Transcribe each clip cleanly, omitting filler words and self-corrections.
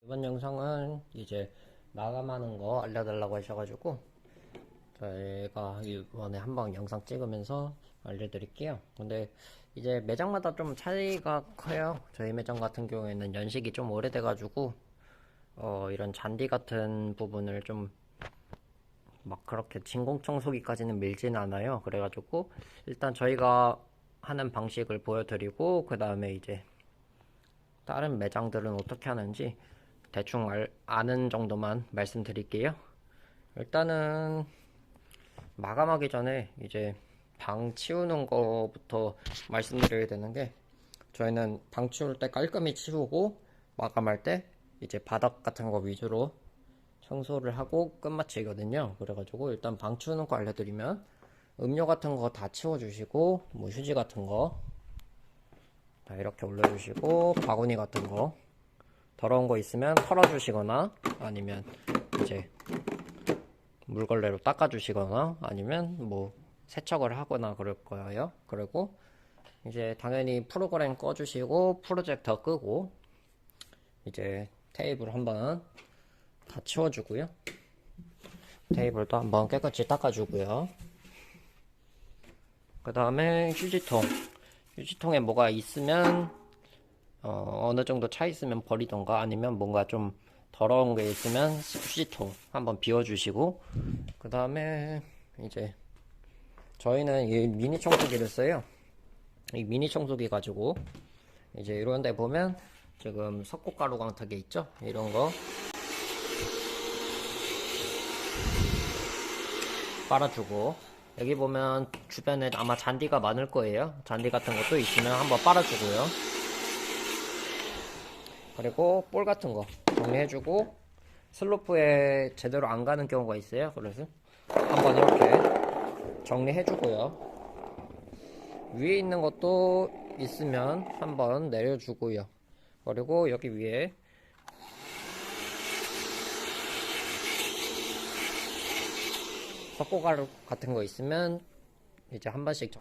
이번 영상은 이제 마감하는 거 알려달라고 하셔가지고 저희가 이번에 한번 영상 찍으면서 알려드릴게요. 근데 이제 매장마다 좀 차이가 커요. 저희 매장 같은 경우에는 연식이 좀 오래돼가지고 이런 잔디 같은 부분을 좀 막 그렇게 진공 청소기까지는 밀지는 않아요. 그래가지고 일단 저희가 하는 방식을 보여드리고 그 다음에 이제 다른 매장들은 어떻게 하는지 대충 아는 정도만 말씀드릴게요. 일단은 마감하기 전에 이제 방 치우는 거부터 말씀드려야 되는 게, 저희는 방 치울 때 깔끔히 치우고 마감할 때 이제 바닥 같은 거 위주로 청소를 하고 끝마치거든요. 그래가지고 일단 방 치우는 거 알려드리면, 음료 같은 거 다 치워주시고 뭐 휴지 같은 거 다 이렇게 올려주시고, 바구니 같은 거 더러운 거 있으면 털어주시거나 아니면 이제 물걸레로 닦아주시거나 아니면 뭐 세척을 하거나 그럴 거예요. 그리고 이제 당연히 프로그램 꺼주시고 프로젝터 끄고 이제 테이블 한번 다 치워주고요. 테이블도 한번 깨끗이 닦아주고요. 그 다음에 휴지통에 뭐가 있으면 어느 정도 차 있으면 버리던가 아니면 뭔가 좀 더러운 게 있으면 휴지통 한번 비워주시고, 그 다음에 이제 저희는 이 미니 청소기를 써요. 이 미니 청소기 가지고 이제 이런 데 보면 지금 석고가루 광택이 있죠? 이런 거 빨아주고, 여기 보면 주변에 아마 잔디가 많을 거예요. 잔디 같은 것도 있으면 한번 빨아주고요. 그리고 볼 같은 거 정리해주고, 슬로프에 제대로 안 가는 경우가 있어요. 그래서 한번 이렇게 정리해주고요. 위에 있는 것도 있으면 한번 내려주고요. 그리고 여기 위에 석고가루 같은 거 있으면 이제 한 번씩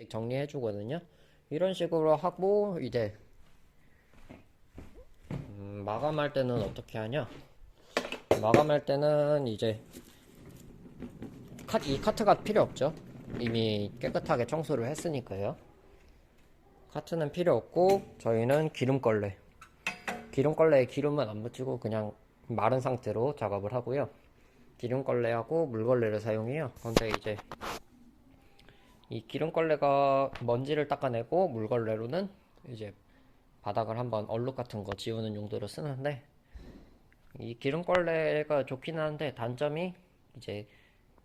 정리해 주거든요. 이런 식으로 하고 이제 마감할 때는 어떻게 하냐? 마감할 때는 이제 이 카트가 필요 없죠. 이미 깨끗하게 청소를 했으니까요. 카트는 필요 없고 저희는 기름걸레에 기름은 안 묻히고 그냥 마른 상태로 작업을 하고요. 기름걸레하고 물걸레를 사용해요. 근데 이제 이 기름걸레가 먼지를 닦아내고, 물걸레로는 이제 바닥을 한번 얼룩 같은 거 지우는 용도로 쓰는데, 이 기름걸레가 좋긴 한데 단점이 이제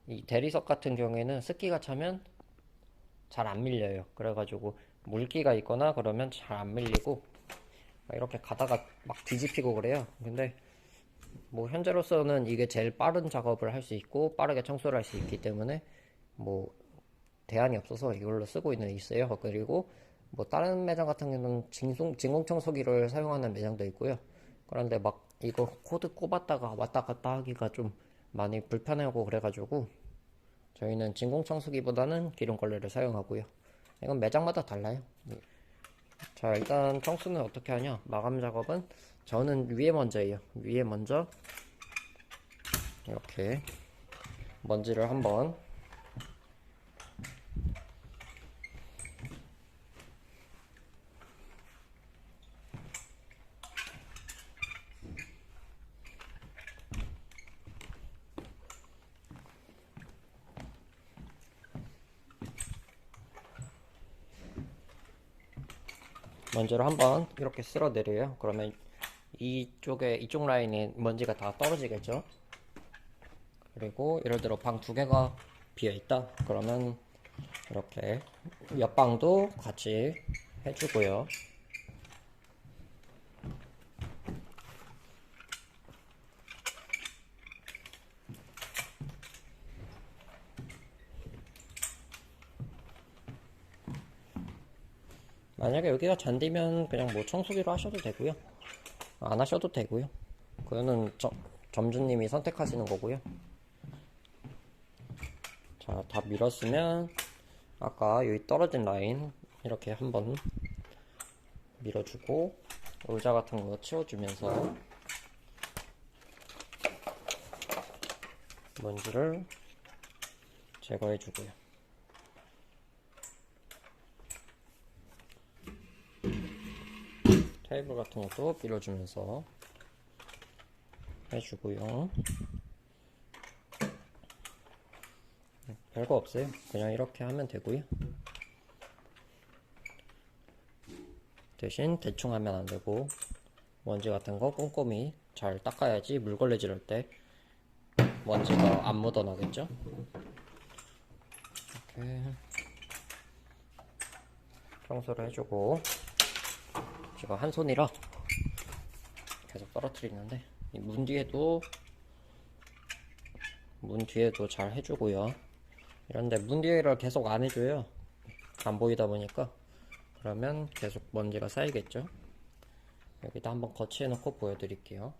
이 대리석 같은 경우에는 습기가 차면 잘 안 밀려요. 그래가지고 물기가 있거나 그러면 잘 안 밀리고 이렇게 가다가 막 뒤집히고 그래요. 근데 뭐 현재로서는 이게 제일 빠른 작업을 할 수 있고 빠르게 청소를 할 수 있기 때문에 뭐 대안이 없어서 이걸로 쓰고 있어요. 그리고 뭐 다른 매장 같은 경우는 진공 청소기를 사용하는 매장도 있고요. 그런데 막 이거 코드 꼽았다가 왔다 갔다 하기가 좀 많이 불편하고 그래가지고 저희는 진공 청소기보다는 기름걸레를 사용하고요. 이건 매장마다 달라요. 자, 일단 청소는 어떻게 하냐? 마감 작업은 저는 위에 먼저 해요. 위에 먼저 이렇게 먼지를 한번 먼지를 한번 이렇게 쓸어 내려요. 그러면 이쪽 라인에 먼지가 다 떨어지겠죠. 그리고 예를 들어 방 두 개가 비어 있다. 그러면 이렇게 옆방도 같이 해주고요. 만약에 여기가 잔디면 그냥 뭐 청소기로 하셔도 되고요. 안 하셔도 되고요. 그거는 점주님이 선택하시는 거고요. 자, 다 밀었으면 아까 여기 떨어진 라인 이렇게 한번 밀어주고 의자 같은 거 치워주면서 먼지를 제거해주고요. 테이블 같은 것도 밀어주면서 해주고요. 별거 없어요. 그냥 이렇게 하면 되고요. 대신 대충 하면 안 되고 먼지 같은 거 꼼꼼히 잘 닦아야지 물걸레질 할 때 먼지가 안 묻어나겠죠? 이렇게 청소를 해주고 제가 한 손이라 계속 떨어뜨리는데 이 문 뒤에도 잘 해주고요. 이런데 문 뒤에를 계속 안 해줘요. 안 보이다 보니까. 그러면 계속 먼지가 쌓이겠죠. 여기다 한번 거치해 놓고 보여드릴게요.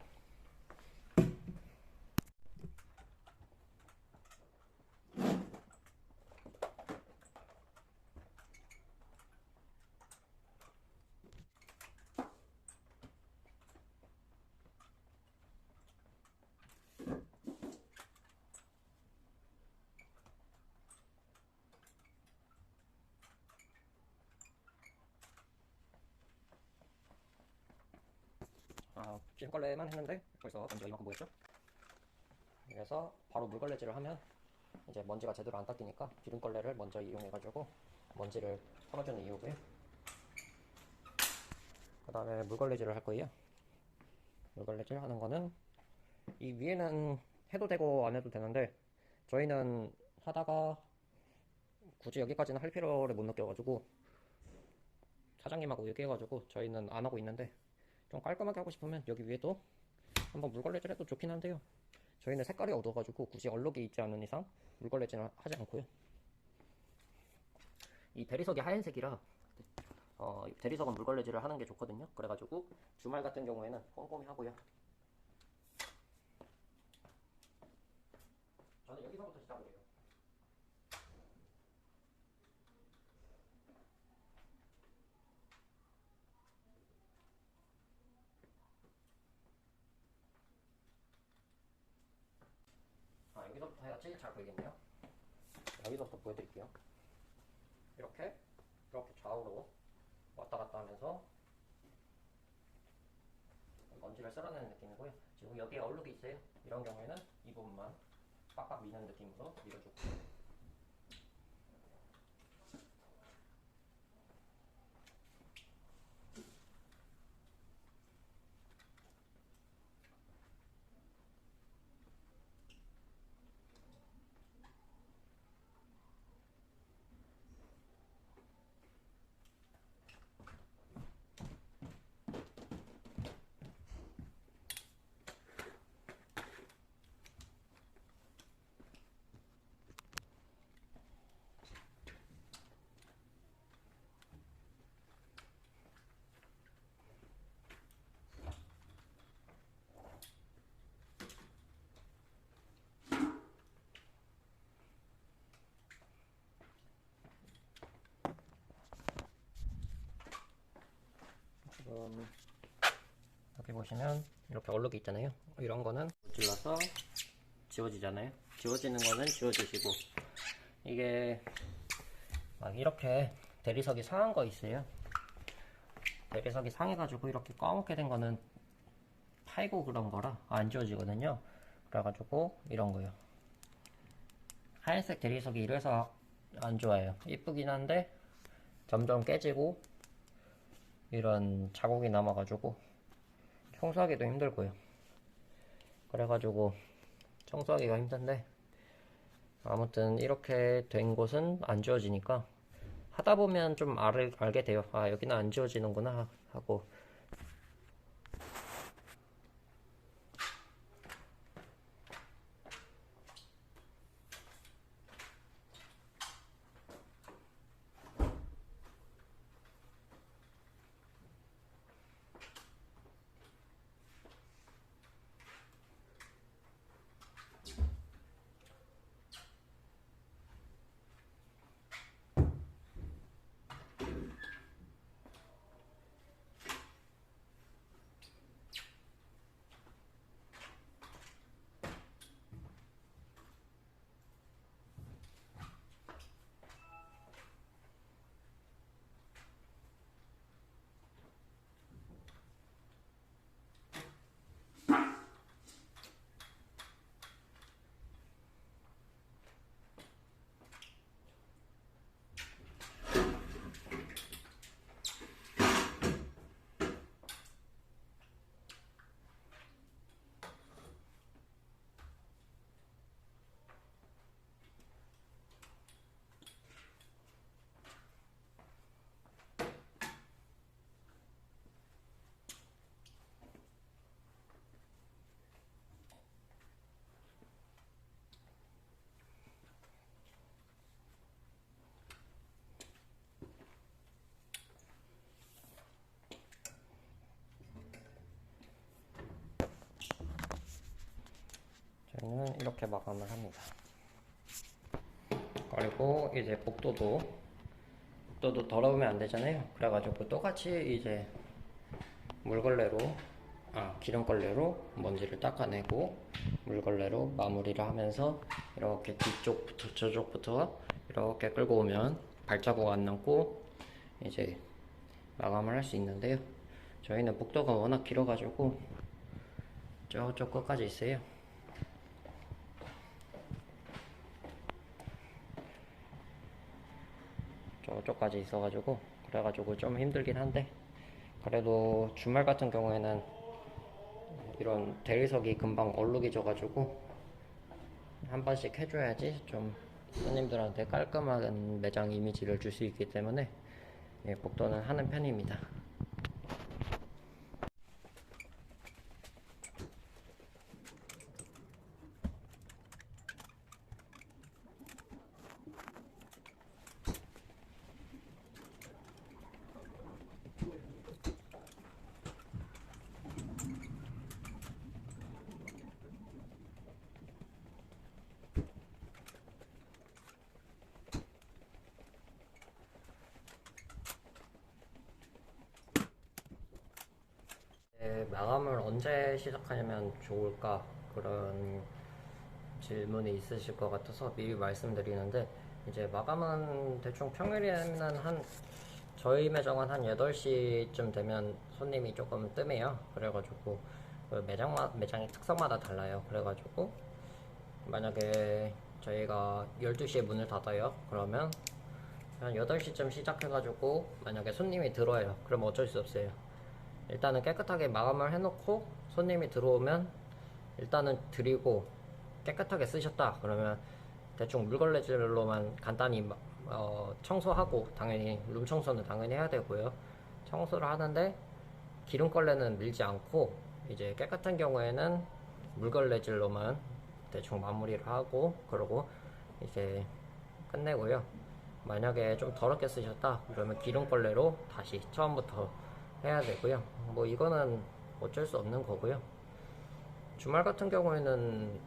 기름걸레만 했는데 벌써 먼지가 이만큼 보였죠? 그래서 바로 물걸레질을 하면 이제 먼지가 제대로 안 닦이니까 기름걸레를 먼저 이용해가지고 먼지를 털어주는 이유고요. 그 다음에 물걸레질을 할 거예요. 물걸레질 하는 거는 이 위에는 해도 되고 안 해도 되는데 저희는 하다가 굳이 여기까지는 할 필요를 못 느껴가지고 사장님하고 얘기해가지고 저희는 안 하고 있는데 좀 깔끔하게 하고 싶으면 여기 위에도 한번 물걸레질 해도 좋긴 한데요. 저희는 색깔이 어두워가지고 굳이 얼룩이 있지 않은 이상 물걸레질은 하지 않고요. 이 대리석이 하얀색이라 대리석은 물걸레질을 하는 게 좋거든요. 그래가지고 주말 같은 경우에는 꼼꼼히 하고요. 저는 여기서부터 시작을 해요. 여기서부터 해야지 잘 보이겠네요. 여기서부터 보여드릴게요. 이렇게 좌우로 왔다 갔다 하면서 먼지를 쓸어내는 느낌이고요. 지금 여기에 얼룩이 있어요. 이런 경우에는 이 부분만 빡빡 미는 느낌으로 밀어주고 여기 보시면 이렇게 얼룩이 있잖아요. 이런 거는 문질러서 지워지잖아요. 지워지는 거는 지워주시고 이게 막 이렇게 대리석이 상한 거 있어요. 대리석이 상해가지고 이렇게 까맣게 된 거는 파이고 그런 거라 안 지워지거든요. 그래가지고 이런 거요. 하얀색 대리석이 이래서 안 좋아요. 이쁘긴 한데 점점 깨지고 이런 자국이 남아가지고 청소하기도 힘들고요. 그래가지고 청소하기가 힘든데, 아무튼 이렇게 된 곳은 안 지워지니까 하다 보면 좀 알게 돼요. 아, 여기는 안 지워지는구나 하고. 저는 이렇게 마감을 합니다. 그리고 이제 복도도 더러우면 안 되잖아요. 그래가지고 똑같이 이제 물걸레로, 기름걸레로 먼지를 닦아내고 물걸레로 마무리를 하면서 이렇게 뒤쪽부터 저쪽부터 이렇게 끌고 오면 발자국 안 남고 이제 마감을 할 수 있는데요. 저희는 복도가 워낙 길어가지고 저쪽 끝까지 있어요. 저쪽까지 있어가지고 그래가지고 좀 힘들긴 한데, 그래도 주말 같은 경우에는 이런 대리석이 금방 얼룩이 져가지고 한 번씩 해줘야지 좀 손님들한테 깔끔한 매장 이미지를 줄 수 있기 때문에 복도는 하는 편입니다. 마감을 언제 시작하면 좋을까, 그런 질문이 있으실 것 같아서 미리 말씀드리는데, 이제 마감은 대충 평일에는 저희 매장은 한 8시쯤 되면 손님이 조금 뜸해요. 그래가지고 그 매장의 특성마다 달라요. 그래가지고 만약에 저희가 12시에 문을 닫아요. 그러면 한 8시쯤 시작해가지고 만약에 손님이 들어와요. 그럼 어쩔 수 없어요. 일단은 깨끗하게 마감을 해놓고 손님이 들어오면 일단은 드리고, 깨끗하게 쓰셨다 그러면 대충 물걸레질로만 간단히 청소하고, 당연히 룸 청소는 당연히 해야 되고요. 청소를 하는데 기름걸레는 밀지 않고 이제 깨끗한 경우에는 물걸레질로만 대충 마무리를 하고 그러고 이제 끝내고요. 만약에 좀 더럽게 쓰셨다 그러면 기름걸레로 다시 처음부터 해야 되고요. 뭐 이거는 어쩔 수 없는 거고요. 주말 같은 경우에는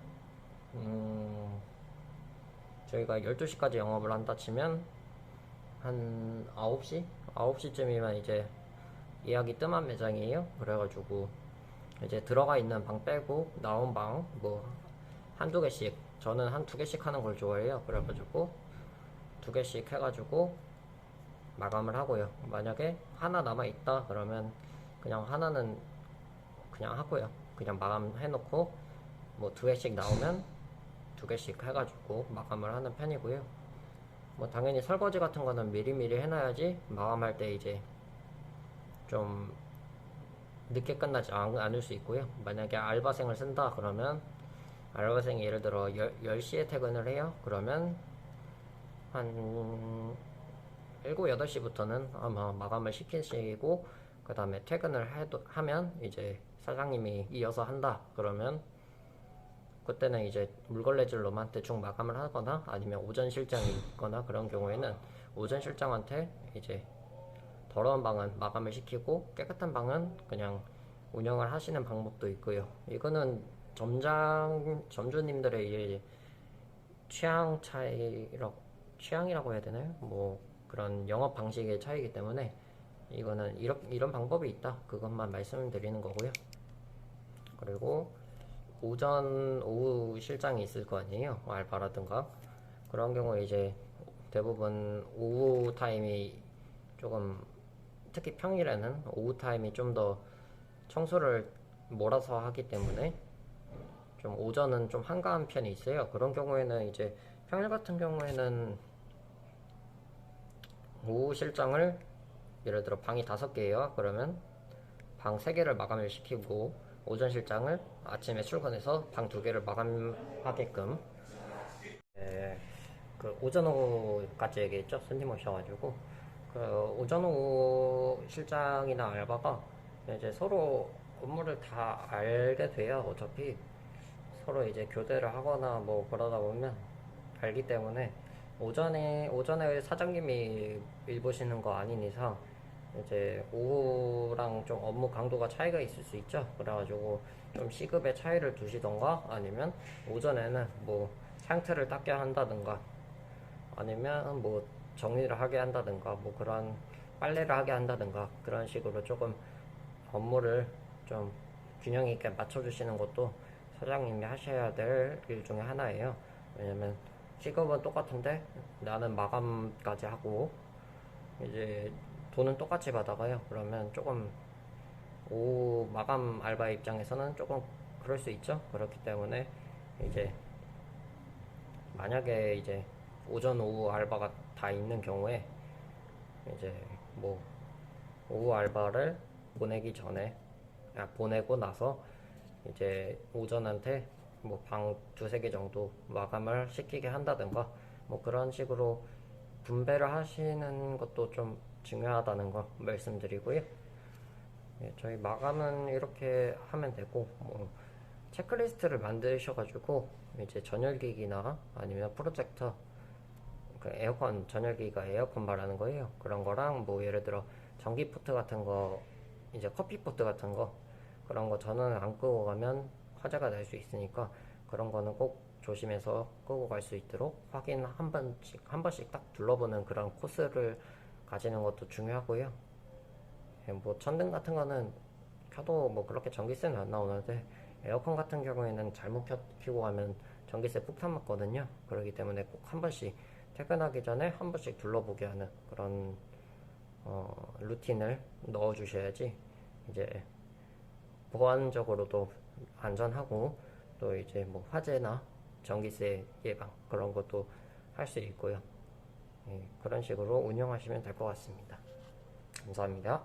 저희가 12시까지 영업을 한다 치면 한 9시? 9시쯤이면 이제 예약이 뜸한 매장이에요. 그래가지고 이제 들어가 있는 방 빼고 나온 방 뭐 한두 개씩, 저는 한 두 개씩 하는 걸 좋아해요. 그래가지고 두 개씩 해가지고 마감을 하고요. 만약에 하나 남아 있다 그러면 그냥 하나는 그냥 하고요. 그냥 마감해 놓고 뭐 두 개씩 나오면 두 개씩 해가지고 마감을 하는 편이고요. 뭐 당연히 설거지 같은 거는 미리미리 해놔야지 마감할 때 이제 좀 늦게 끝나지 않을 수 있고요. 만약에 알바생을 쓴다 그러면 알바생이 예를 들어 10시에 퇴근을 해요. 그러면 한 7, 8시부터는 아마 마감을 시키시고 그 다음에 퇴근을 하면 이제 사장님이 이어서 한다 그러면 그때는 이제 물걸레질로만 대충 마감을 하거나 아니면 오전 실장이 있거나 그런 경우에는 오전 실장한테 이제 더러운 방은 마감을 시키고 깨끗한 방은 그냥 운영을 하시는 방법도 있고요. 이거는 점주님들의 이제 취향이라고 해야 되나요? 뭐 그런 영업 방식의 차이이기 때문에 이거는 이런 방법이 있다. 그것만 말씀드리는 거고요. 그리고 오전, 오후 실장이 있을 거 아니에요. 알바라든가. 그런 경우에 이제 대부분 오후 타임이 조금, 특히 평일에는 오후 타임이 좀 더 청소를 몰아서 하기 때문에 좀 오전은 좀 한가한 편이 있어요. 그런 경우에는 이제 평일 같은 경우에는 오후 실장을 예를 들어 방이 5개예요. 그러면 방 3개를 마감을 시키고 오전 실장을 아침에 출근해서 방 2개를 마감하게끔 그 오전 오후까지 얘기했죠. 손님 오셔가지고 그 오전 오후 실장이나 알바가 이제 서로 업무를 다 알게 돼요. 어차피 서로 이제 교대를 하거나 뭐 그러다 보면 알기 때문에 오전에 사장님이 일 보시는 거 아닌 이상 이제 오후랑 좀 업무 강도가 차이가 있을 수 있죠. 그래가지고 좀 시급의 차이를 두시던가 아니면 오전에는 뭐 상태를 닦게 한다든가 아니면 뭐 정리를 하게 한다든가 뭐 그런 빨래를 하게 한다든가 그런 식으로 조금 업무를 좀 균형 있게 맞춰주시는 것도 사장님이 하셔야 될 일 중에 하나예요. 왜냐면 시급은 똑같은데 나는 마감까지 하고 이제 돈은 똑같이 받아가요. 그러면 조금 오후 마감 알바 입장에서는 조금 그럴 수 있죠. 그렇기 때문에 이제 만약에 이제 오전 오후 알바가 다 있는 경우에 이제 뭐 오후 알바를 보내기 전에 보내고 나서 이제 오전한테 뭐 방 2-3개 정도 마감을 시키게 한다든가 뭐 그런 식으로 분배를 하시는 것도 좀 중요하다는 거 말씀드리고요. 예, 저희 마감은 이렇게 하면 되고 뭐 체크리스트를 만드셔가지고 이제 전열기기나 아니면 프로젝터 그 에어컨 전열기기가 에어컨 말하는 거예요. 그런 거랑 뭐 예를 들어 전기 포트 같은 거 이제 커피 포트 같은 거 그런 거 전원 안 끄고 가면 화재가 날 수 있으니까 그런 거는 꼭 조심해서 끄고 갈 수 있도록 확인 한 번씩 딱 둘러보는 그런 코스를 가지는 것도 중요하고요. 예, 뭐 천등 같은 거는 켜도 뭐 그렇게 전기세는 안 나오는데 에어컨 같은 경우에는 잘못 켜고 가면 전기세 폭탄 맞거든요. 그렇기 때문에 꼭 한 번씩 퇴근하기 전에 한 번씩 둘러보게 하는 그런 루틴을 넣어 주셔야지 이제 보안적으로도 안전하고 또 이제 뭐 화재나 전기세 예방 그런 것도 할 수 있고요. 예, 그런 식으로 운영하시면 될 것 같습니다. 감사합니다.